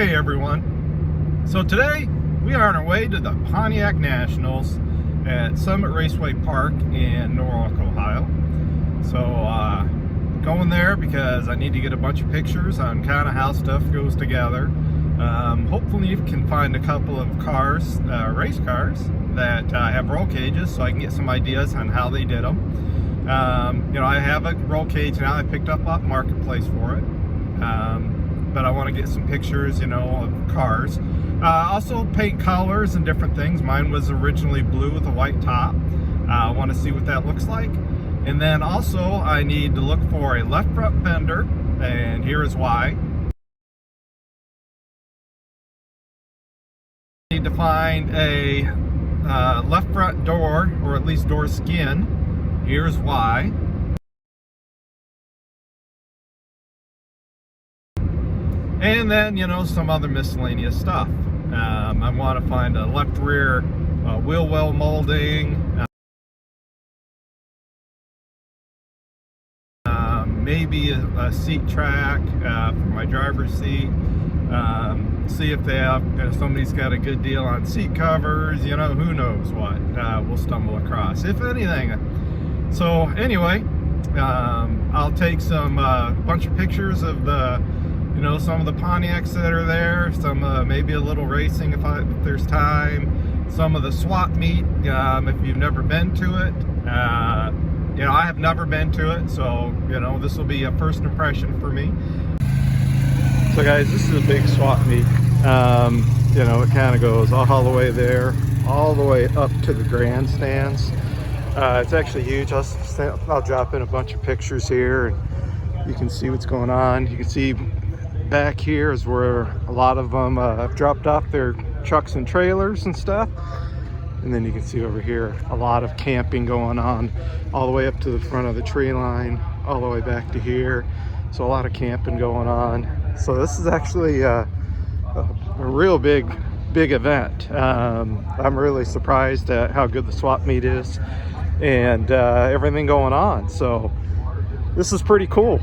Hey everyone. So today we are on our way to the Pontiac Nationals at Summit Raceway Park in Norwalk, Ohio. So going there because I need to get a bunch of pictures on kind of how stuff goes together. Hopefully you can find a couple of cars, race cars that have roll cages so I can get some ideas on how they did them. You know, I have a roll cage now. I picked up off Marketplace for it. But I want to get some pictures, you know, of cars. Also paint colors and different things. Mine was originally blue with a white top. I want to see what that looks like. And then also I need to look for a left front fender, and here is why. I need to find a left front door, or at least door skin. Here's why. And then, you know, some other miscellaneous stuff. I want to find a left rear wheel well molding, maybe a seat track for my driver's seat. See if they have, if somebody's got a good deal on seat covers, you know, who knows what we'll stumble across, if anything. So anyway, I'll take some bunch of pictures of the, you know, some of the Pontiacs that are there, some maybe a little racing if there's time, some of the swap meet if you've never been to it. You know, I have never been to it, so, you know, this will be a first impression for me. So guys, this is a big swap meet. You know, it kind of goes all the way there, all the way up to the grandstands. It's actually huge. I'll drop in a bunch of pictures here and you can see what's going on. You can see back here is where a lot of them have dropped off their trucks and trailers and stuff. And then you can see over here a lot of camping going on all the way up to the front of the tree line, all the way back to here. So a lot of camping going on. So this is actually a real big event. I'm really surprised at how good the swap meet is and everything going on. So this is pretty cool.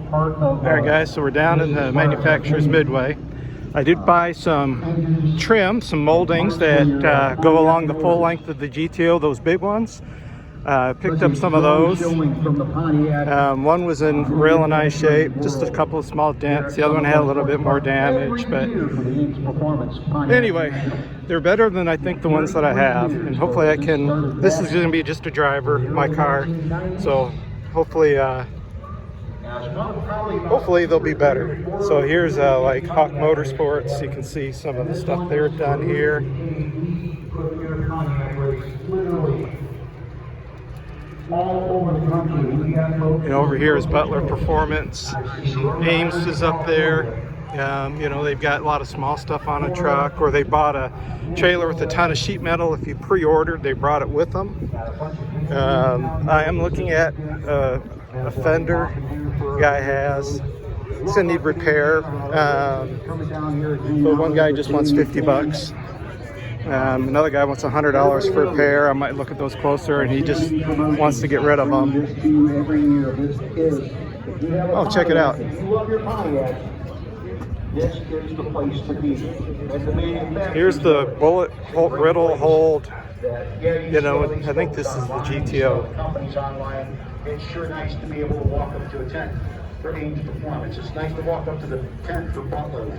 Alright guys, so we're down in the manufacturer's midway. I did buy some trim, some moldings that go along the full length of the GTO, those big ones. Picked up some of those. One was in real nice shape, just a couple of small dents. The other one had a little bit more damage, but anyway, they're better than I think the ones that I have. And hopefully I can, this is going to be just a driver, my car, so hopefully they'll be better. So here's like Hawk Motorsports. You can see some of the stuff they've done here. And over here is Butler Performance. Ames is up there. You know, they've got a lot of small stuff on a truck, or they bought a trailer with a ton of sheet metal. If you pre-ordered, they brought it with them. I am looking at a fender guy has. It's gonna need repair. But one guy just wants 50 bucks. Another guy wants $100 for a pair. I might look at those closer, and he just wants to get rid of them. Oh, check it out. This is the place to be. Here's the bullet riddle hold. You know, I think this is the GTO. Companies online. It's sure nice to be able to walk up to a tent for Ames Performance. It's nice to walk up to the tent for Butler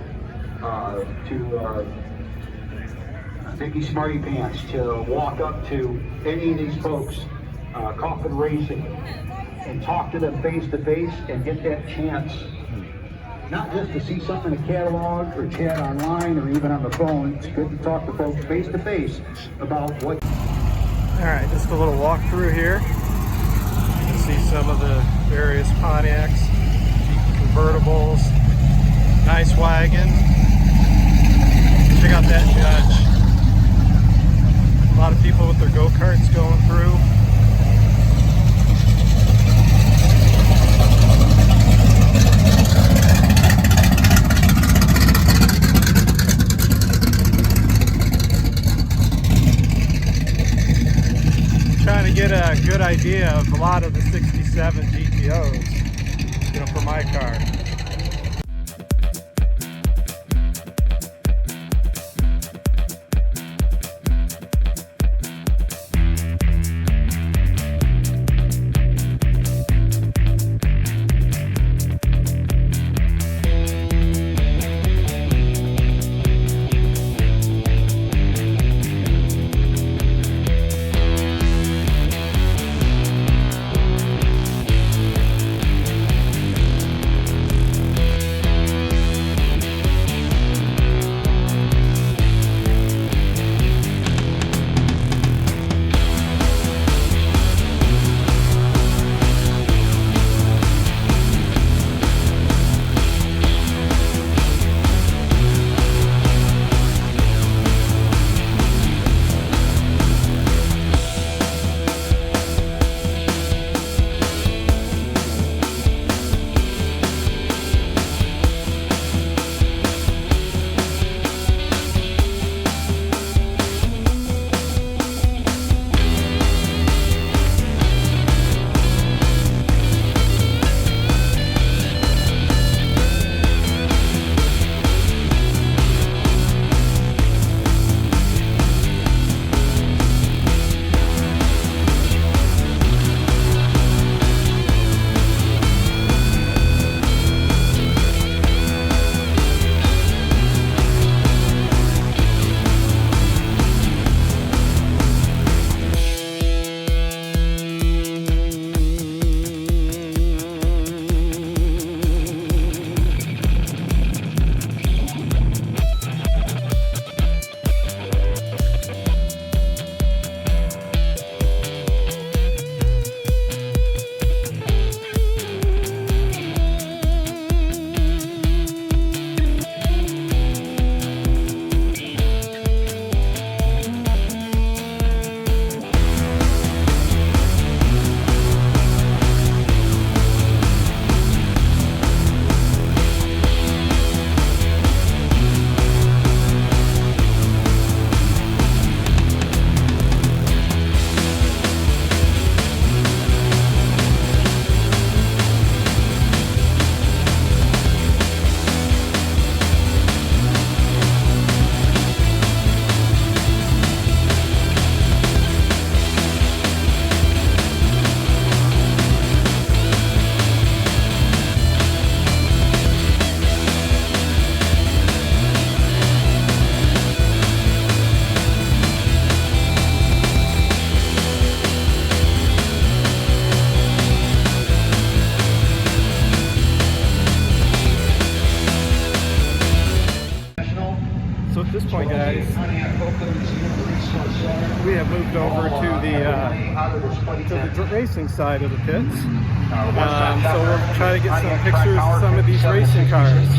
Mickey Smarty Pants to walk up to any of these folks, Coffin Racing, and talk to them face to face and get that chance, not just to see something in a catalog or chat online or even on the phone. It's good to talk to folks face to face about what. All right, just a little walk through here. You can see some of the various Pontiacs, convertibles, nice wagon. Check out that Judge. A lot of people with their go-karts going through. Trying to get a good idea of a lot of the 67 GTOs, you know, for my car. this point, guys, we have moved over to the racing side of the pits. So we'll try to get some pictures of some of these racing cars.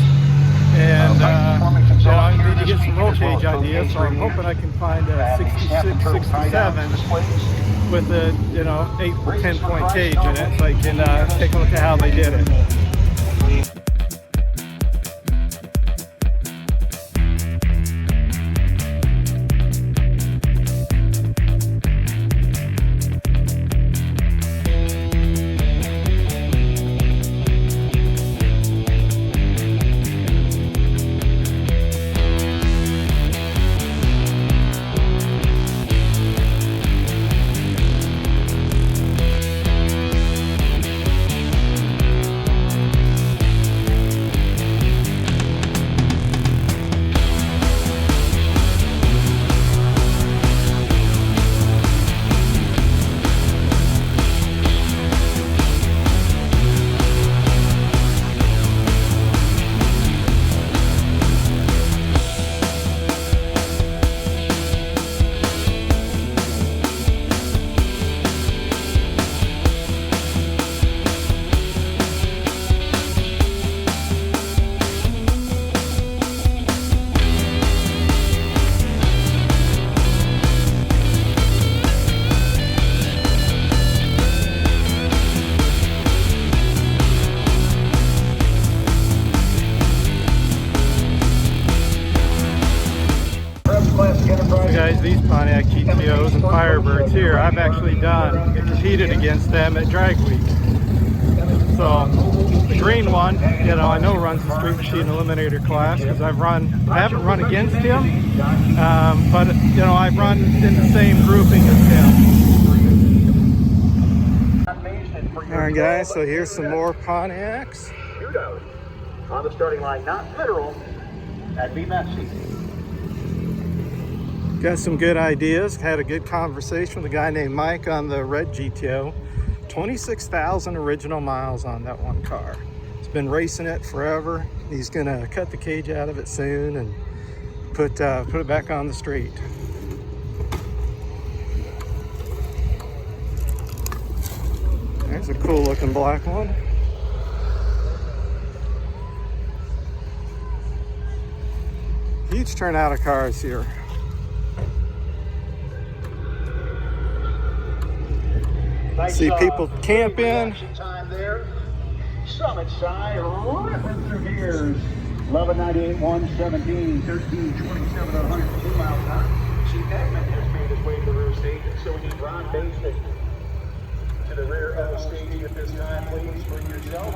And I need to get some roll cage ideas, so I'm hoping I can find a 66, 67 with a 8 or 10 point cage in it, so I can take a look at how they did it. Pontiac GTOs and Firebirds here. I've actually competed against them at Drag Week. So the green one, you know, I know runs the Street Machine Eliminator class because I haven't run against him, but you know, I've run in the same grouping as him. All right, guys. So here's some more Pontiacs. On the starting line, not literal. That'd be messy. Got some good ideas. Had a good conversation with a guy named Mike on the red GTO. 26,000 original miles on that one car. He's been racing it forever. He's gonna cut the cage out of it soon and put it back on the street. There's a cool looking black one. Huge turnout of cars here. See people camping. Summit side, ripping through gears. 1198, 117, 1327, 102 miles an hour. See, Edmund has made his way to the rear stage, so we need Ron Basin to the rear of the stage at this time. Please, for yourself,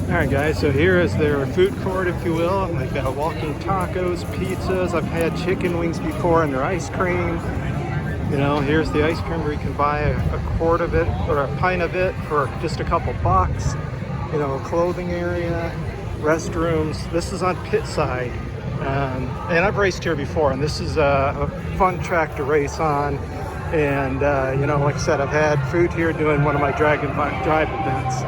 All right, guys, so here is their food court, if you will. They've got walking tacos, pizzas. I've had chicken wings before, and their ice cream. You know, here's the ice cream where you can buy a quart of it or a pint of it for just a couple bucks. You know, clothing area, restrooms. This is on pit side. And I've raced here before, and this is a fun track to race on. And, you know, like I said, I've had food here doing one of my Dragon Drive events.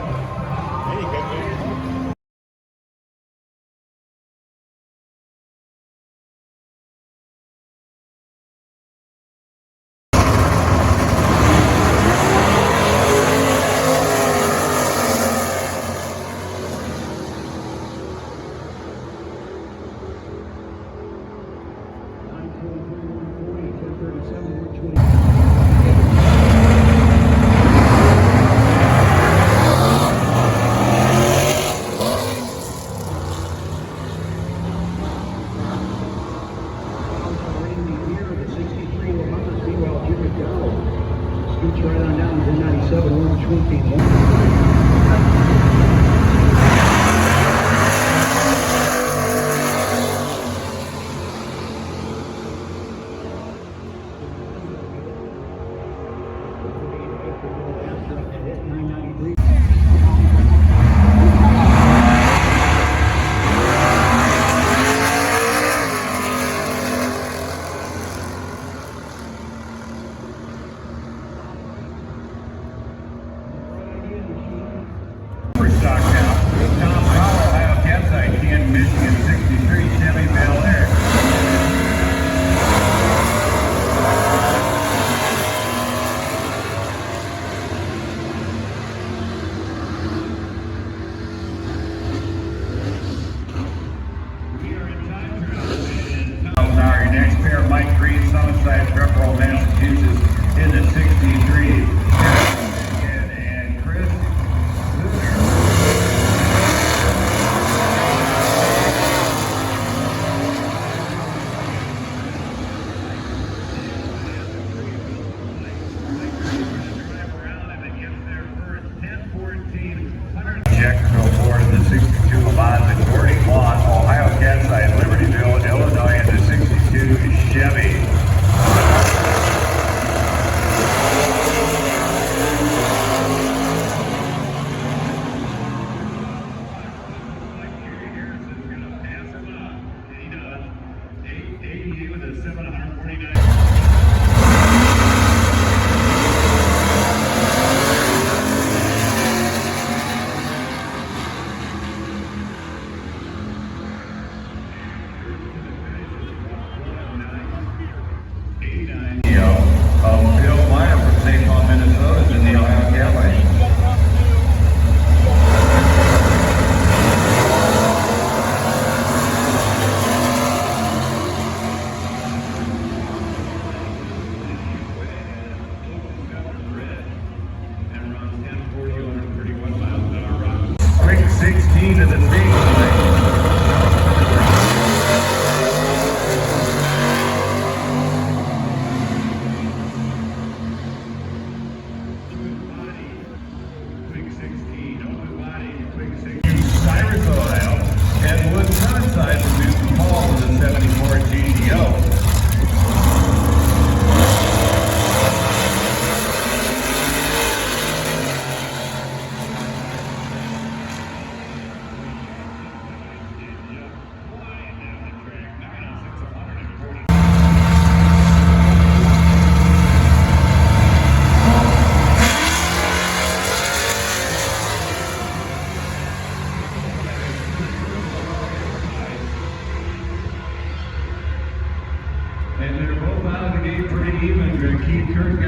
right on down to 97, 121. Stock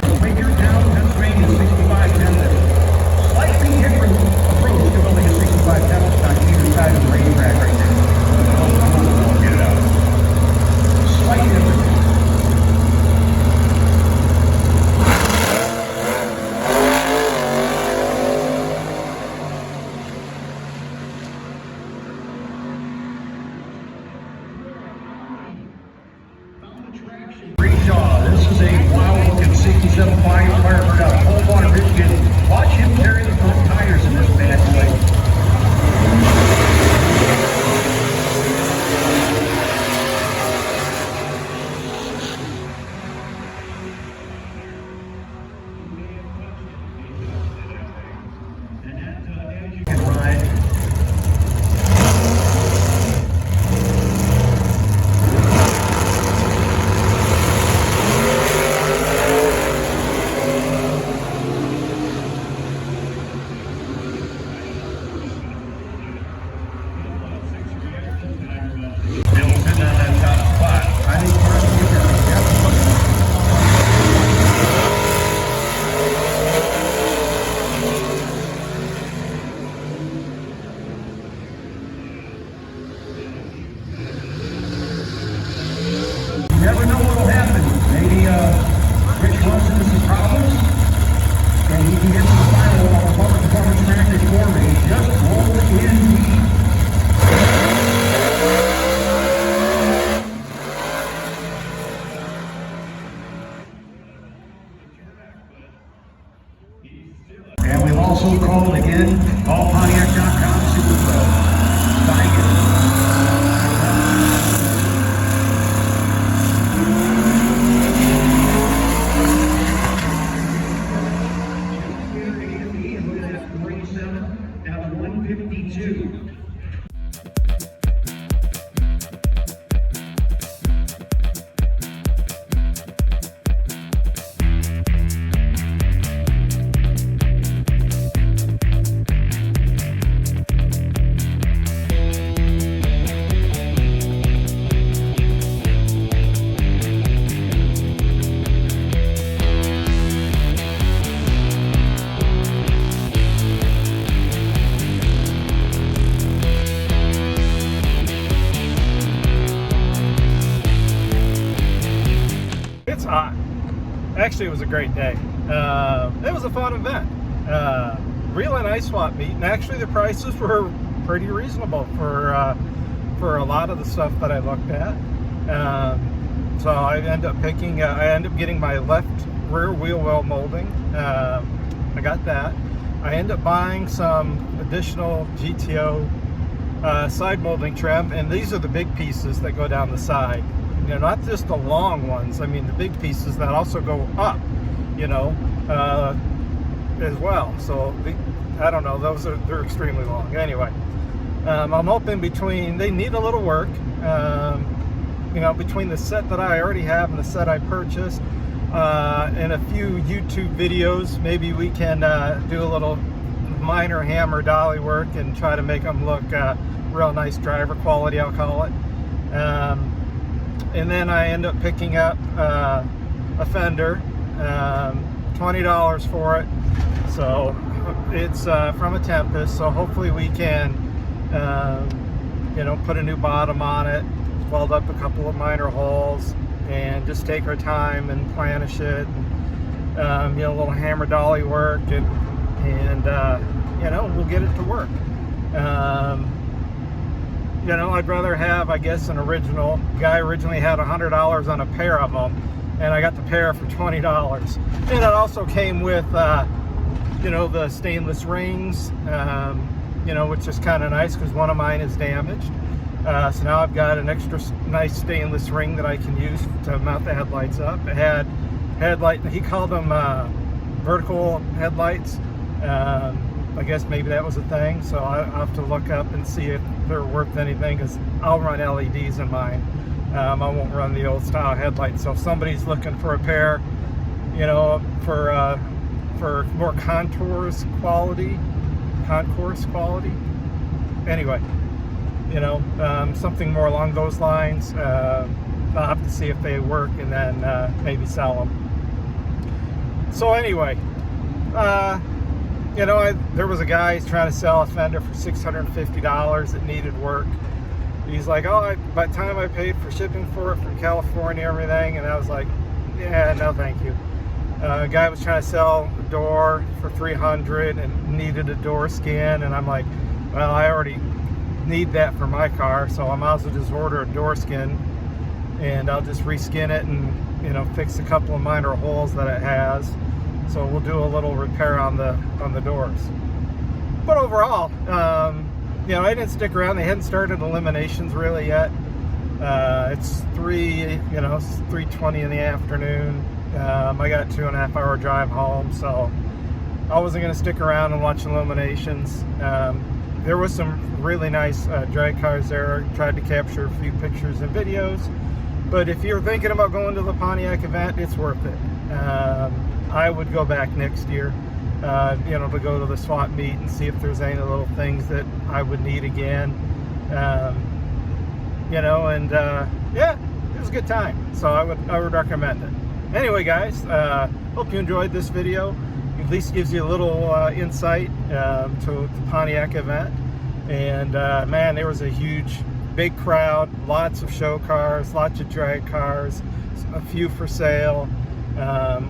Quakertown, Pennsylvania, 65 Penn. Slightly different approach to building a 65 Penn on either side of the racetrack right now. Oh, get it out. Slightly different. This is a wild-looking 67 Firebird out of Coldwater, Michigan. Watch him carry the front tires in this bad boy. You can ride. Never know what'll happen. Maybe Rich runs into some problems, and he can get to the final of the Ames Performance Nationals for me. Just roll in the and we've also called again, Pontiac.com Super Pro. Thank you. Down to 152. It's hot. Actually, it was a great day. It was a fun event. Real and ice swap meet, and actually the prices were pretty reasonable for a lot of the stuff that I looked at. So I ended up getting my left rear wheel well molding. I got that. I ended up buying some additional GTO side molding trim, and these are the big pieces that go down the side. You know, not just the long ones. I mean, the big pieces that also go up, you know, as well. So I don't know. They're extremely long. Anyway, I'm hoping they need a little work. You know, between the set that I already have and the set I purchased, and a few YouTube videos, maybe we can do a little minor hammer dolly work and try to make them look real nice driver quality, I'll call it. And then I end up picking up a fender, $20 for it. So it's from a Tempest. So hopefully we can, you know, put a new bottom on it, weld up a couple of minor holes, and just take our time and planish it. And, you know, a little hammer dolly work, and you know, we'll get it to work. You know, I'd rather have, I guess, an original. The guy originally had $100 on a pair of them, and I got the pair for $20. And it also came with, you know, the stainless rings, you know, which is kind of nice because one of mine is damaged. So now I've got an extra nice stainless ring that I can use to mount the headlights up. It had headlight, he called them vertical headlights. I guess maybe that was a thing, so I'll have to look up and see if they're worth anything, because I'll run LEDs in mine. I won't run the old style headlights. So if somebody's looking for a pair, you know, for more concourse quality, anyway, you know, something more along those lines, I'll have to see if they work, and then maybe sell them. So anyway, you know, there was a guy trying to sell a fender for $650 that needed work. He's like, oh, by the time I paid for shipping for it from California and everything, and I was like, yeah, no thank you. A guy was trying to sell a door for $300 and needed a door skin, and I'm like, well, I already need that for my car, so I might as well just order a door skin, and I'll just reskin it and, you know, fix a couple of minor holes that it has. So we'll do a little repair on the doors. But overall, you know, I didn't stick around. They hadn't started eliminations really yet. It's 3:20 in the afternoon. I got a 2.5 hour drive home, so I wasn't going to stick around and watch eliminations. There was some really nice drag cars there. Tried to capture a few pictures and videos. But if you're thinking about going to the Pontiac event, it's worth it. I would go back next year, you know, to go to the swap meet and see if there's any little things that I would need again. You know, and yeah, it was a good time. So I would recommend it. Anyway, guys, hope you enjoyed this video. At least gives you a little insight to the Pontiac event. And man, there was a big crowd, lots of show cars, lots of drag cars, a few for sale,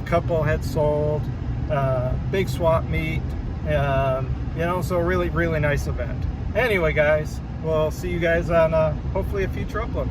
couple had sold, big swap meet, you know, so really nice event. Anyway, guys, we'll see you guys on hopefully a future upload.